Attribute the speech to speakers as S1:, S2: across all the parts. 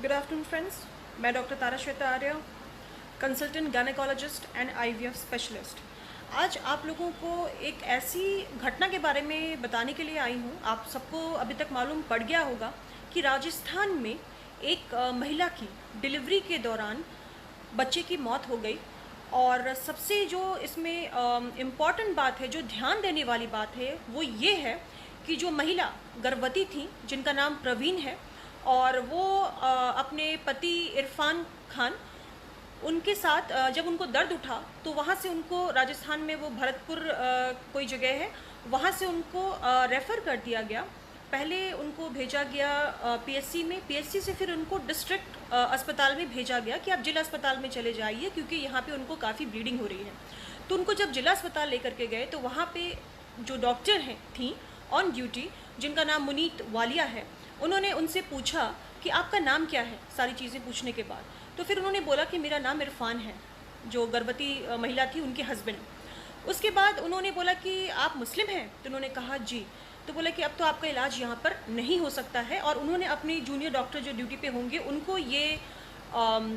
S1: Good afternoon friends, मैं doctor Tara Shweta Arya, consultant gynaecologist and IVF specialist. आज आप लोगों को एक ऐसी घटना के बारे में बताने के लिए आई हूँ। आप सबको अभी तक मालूम पड़ गया होगा कि राजस्थान में एक महिला की डिलीवरी के दौरान बच्चे की मौत हो गई। और सबसे जो इसमें इम्पॉर्टेंट बात है, जो ध्यान देने वाली बात है, वो ये है कि जो महिला गर्भवती थी, जिनका नाम प्रवीण है, और वो अपने पति इरफान खान, उनके साथ जब उनको दर्द उठा तो वहाँ से उनको राजस्थान में वो भरतपुर कोई जगह है, वहाँ से उनको रेफ़र कर दिया गया। पहले उनको भेजा गया पीएचसी में, पीएचसी से फिर उनको डिस्ट्रिक्ट अस्पताल में भेजा गया कि आप जिला अस्पताल में चले जाइए, क्योंकि यहाँ पे उनको काफ़ी ब्लीडिंग हो रही है। तो उनको जब जिला अस्पताल लेकर के गए तो वहाँ पे जो डॉक्टर हैं थी ऑन ड्यूटी, जिनका नाम मुनीत वालिया है, उन्होंने उनसे पूछा कि आपका नाम क्या है। सारी चीज़ें पूछने के बाद तो फिर उन्होंने बोला कि मेरा नाम इरफान है, जो गर्भवती महिला थी उनके हस्बैंड। उसके बाद उन्होंने बोला कि आप मुस्लिम हैं, तो उन्होंने कहा जी। तो बोला कि अब तो आपका इलाज यहाँ पर नहीं हो सकता है, और उन्होंने अपनी जूनियर डॉक्टर जो ड्यूटी पे होंगे उनको ये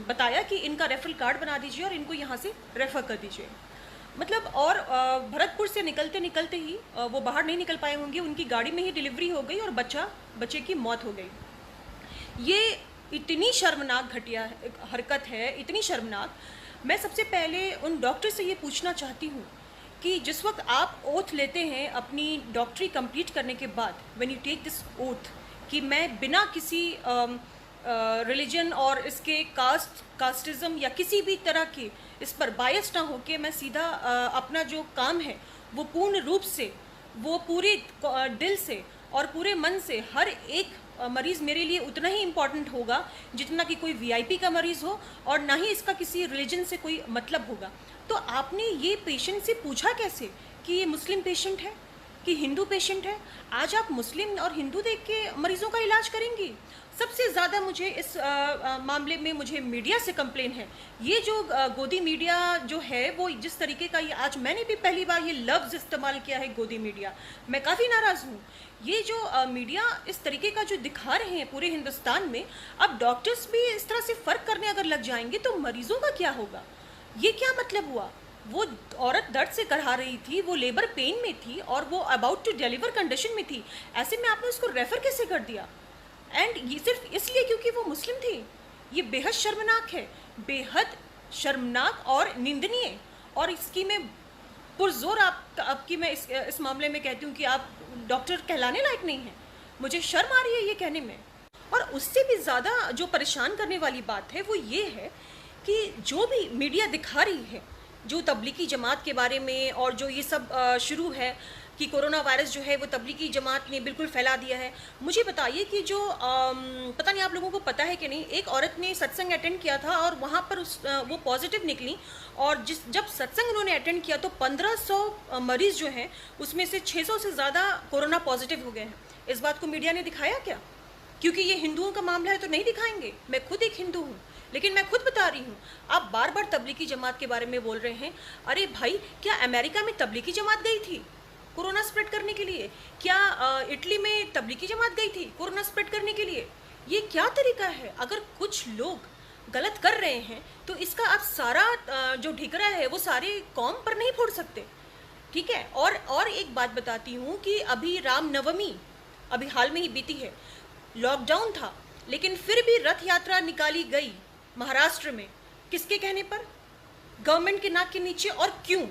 S1: बताया कि इनका रेफरल कार्ड बना दीजिए और इनको यहाँ से रेफ़र कर दीजिए। मतलब और भरतपुर से निकलते निकलते ही वो बाहर नहीं निकल पाए होंगे, उनकी गाड़ी में ही डिलीवरी हो गई और बच्चे की मौत हो गई। ये इतनी शर्मनाक घटिया हरकत है, इतनी शर्मनाक। मैं सबसे पहले उन डॉक्टर से ये पूछना चाहती हूँ कि जिस वक्त आप ओथ लेते हैं अपनी डॉक्टरी कंप्लीट करने के बाद, when you take this oath कि मैं बिना किसी रिलीजन और इसके कास्टिज़म या किसी भी तरह के इस पर बायस ना होके मैं सीधा अपना जो काम है वो पूर्ण रूप से, वो पूरे दिल से और पूरे मन से, हर एक मरीज़ मेरे लिए उतना ही इम्पॉर्टेंट होगा जितना कि कोई वीआईपी का मरीज़ हो, और ना ही इसका किसी रिलीजन से कोई मतलब होगा। तो आपने ये पेशेंट से पूछा कैसे कि ये मुस्लिम पेशेंट है कि हिंदू पेशेंट है? आज आप मुस्लिम और हिंदू देख के मरीज़ों का इलाज करेंगी? सबसे ज़्यादा मुझे इस मामले में मुझे मीडिया से कंप्लेन है। ये जो गोदी मीडिया जो है, वो जिस तरीके का, ये आज मैंने भी पहली बार ये लफ्ज़ इस्तेमाल किया है, गोदी मीडिया। मैं काफ़ी नाराज़ हूँ। ये जो मीडिया इस तरीके का जो दिखा रहे हैं पूरे हिंदुस्तान में, अब डॉक्टर्स भी इस तरह से फ़र्क करने अगर लग जाएंगे तो मरीज़ों का क्या होगा? ये क्या मतलब हुआ? वो औरत दर्द से करहा रही थी, वो लेबर पेन में थी और वो अबाउट टू डिलीवर कंडीशन में थी। ऐसे में आपने उसको रेफ़र कैसे कर दिया? एंड ये सिर्फ इसलिए क्योंकि वो मुस्लिम थी। ये बेहद शर्मनाक है, बेहद शर्मनाक और निंदनीय। और इसकी मैं पुरजोर आपकी मैं इस मामले में कहती हूँ कि आप डॉक्टर कहलाने लायक नहीं हैं। मुझे शर्म आ रही है ये कहने में। और उससे भी ज़्यादा जो परेशान करने वाली बात है वो ये है कि जो भी मीडिया दिखा रही है, जो तबलीगी जमात के बारे में, और जो ये सब शुरू है कि कोरोना वायरस जो है वो तबलीगी जमात ने बिल्कुल फैला दिया है। मुझे बताइए कि जो पता नहीं आप लोगों को पता है कि नहीं, एक औरत ने सत्संग अटेंड किया था और वहाँ पर वो पॉजिटिव निकली, और जब सत्संग उन्होंने अटेंड किया तो 1500 मरीज़ जो हैं उसमें से 600 से ज़्यादा कोरोना पॉजिटिव हो गए हैं। इस बात को मीडिया ने दिखाया क्या? क्योंकि ये हिंदुओं का मामला है तो नहीं दिखाएंगे। मैं खुद एक हिंदू हूँ, लेकिन मैं खुद बता रही हूँ। आप बार बार तबलीगी जमात के बारे में बोल रहे हैं। अरे भाई, क्या अमेरिका में तबलीगी जमात गई थी कोरोना स्प्रेड करने के लिए? क्या इटली में तबलीगी जमात गई थी कोरोना स्प्रेड करने के लिए? ये क्या तरीका है? अगर कुछ लोग गलत कर रहे हैं तो इसका आप सारा जो ढिकरा है वो सारे कौम पर नहीं फोड़ सकते, ठीक है? और एक बात बताती हूँ कि अभी रामनवमी अभी हाल में ही बीती है। लॉकडाउन था, लेकिन फिर भी रथ यात्रा निकाली गई महाराष्ट्र में। किसके कहने पर? गवर्नमेंट के नाक के नीचे। और क्यों?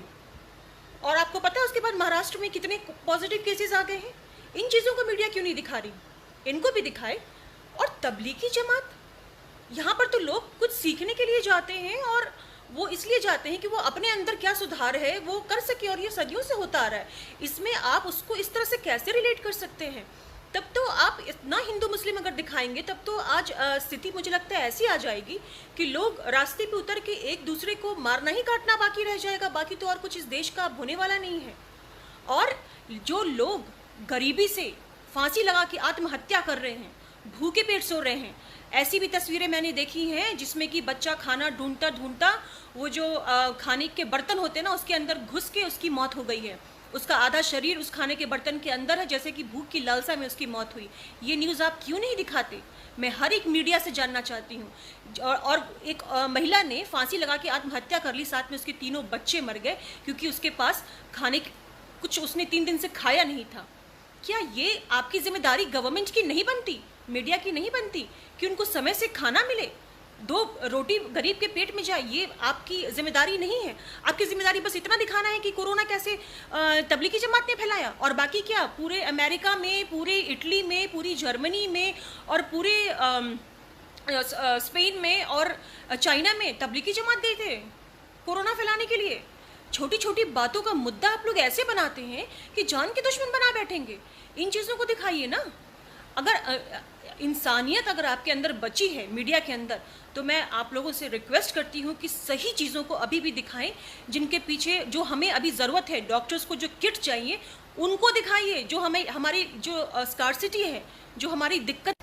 S1: और आपको पता है उसके बाद महाराष्ट्र में कितने पॉजिटिव केसेस आ गए हैं? इन चीज़ों को मीडिया क्यों नहीं दिखा रही? इनको भी दिखाए। और तबलीगी जमात, यहाँ पर तो लोग कुछ सीखने के लिए जाते हैं, और वो इसलिए जाते हैं कि वो अपने अंदर क्या सुधार है वो कर सके, और ये सदियों से होता आ रहा है। इसमें आप उसको इस तरह से कैसे रिलेट कर सकते हैं? तब तो आप इतना हिंदू मुस्लिम अगर दिखाएंगे तब तो आज स्थिति मुझे लगता है ऐसी आ जाएगी कि लोग रास्ते पे उतर के एक दूसरे को मारना ही काटना बाकी रह जाएगा। बाकी तो और कुछ इस देश का अब होने वाला नहीं है। और जो लोग गरीबी से फांसी लगा के आत्महत्या कर रहे हैं, भूखे पेट सो रहे हैं, ऐसी भी तस्वीरें मैंने देखी हैं जिसमें कि बच्चा खाना ढूंढता ढूंढता वो जो खाने के बर्तन होते हैं ना, उसके अंदर घुस के उसकी मौत हो गई है। उसका आधा शरीर उस खाने के बर्तन के अंदर है, जैसे कि भूख की लालसा में उसकी मौत हुई। ये न्यूज़ आप क्यों नहीं दिखाते? मैं हर एक मीडिया से जानना चाहती हूँ। और एक महिला ने फांसी लगा के आत्महत्या कर ली, साथ में उसके 3 बच्चे मर गए क्योंकि उसके पास खाने कुछ उसने 3 दिन से खाया नहीं था। क्या ये आपकी जिम्मेदारी गवर्नमेंट की नहीं बनती, मीडिया की नहीं बनती कि उनको समय से खाना मिले, 2 रोटी गरीब के पेट में जाए? ये आपकी जिम्मेदारी नहीं है। आपकी जिम्मेदारी बस इतना दिखाना है कि कोरोना कैसे तबलीगी जमात ने फैलाया, और बाकी क्या पूरे अमेरिका में, पूरे इटली में, पूरी जर्मनी में और पूरे स्पेन में और चाइना में तबलीगी जमात गए थे कोरोना फैलाने के लिए। छोटी छोटी बातों का मुद्दा आप लोग ऐसे बनाते हैं कि जान के दुश्मन बना बैठेंगे। इन चीज़ों को दिखाइए ना। अगर इंसानियत अगर आपके अंदर बची है मीडिया के अंदर, तो मैं आप लोगों से रिक्वेस्ट करती हूँ कि सही चीज़ों को अभी भी दिखाएं, जिनके पीछे जो हमें अभी ज़रूरत है, डॉक्टर्स को जो किट चाहिए उनको दिखाइए, जो हमें हमारी जो स्कार्सिटी है, जो हमारी दिक्कत।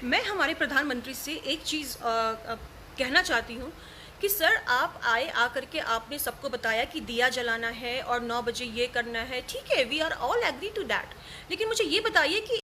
S1: मैं हमारे प्रधानमंत्री से एक चीज़ कहना चाहती हूँ कि सर आप आए, आकर के आपने सबको बताया कि दिया जलाना है और 9 बजे ये करना है, ठीक है, we are all agree to that. लेकिन मुझे ये बताइए कि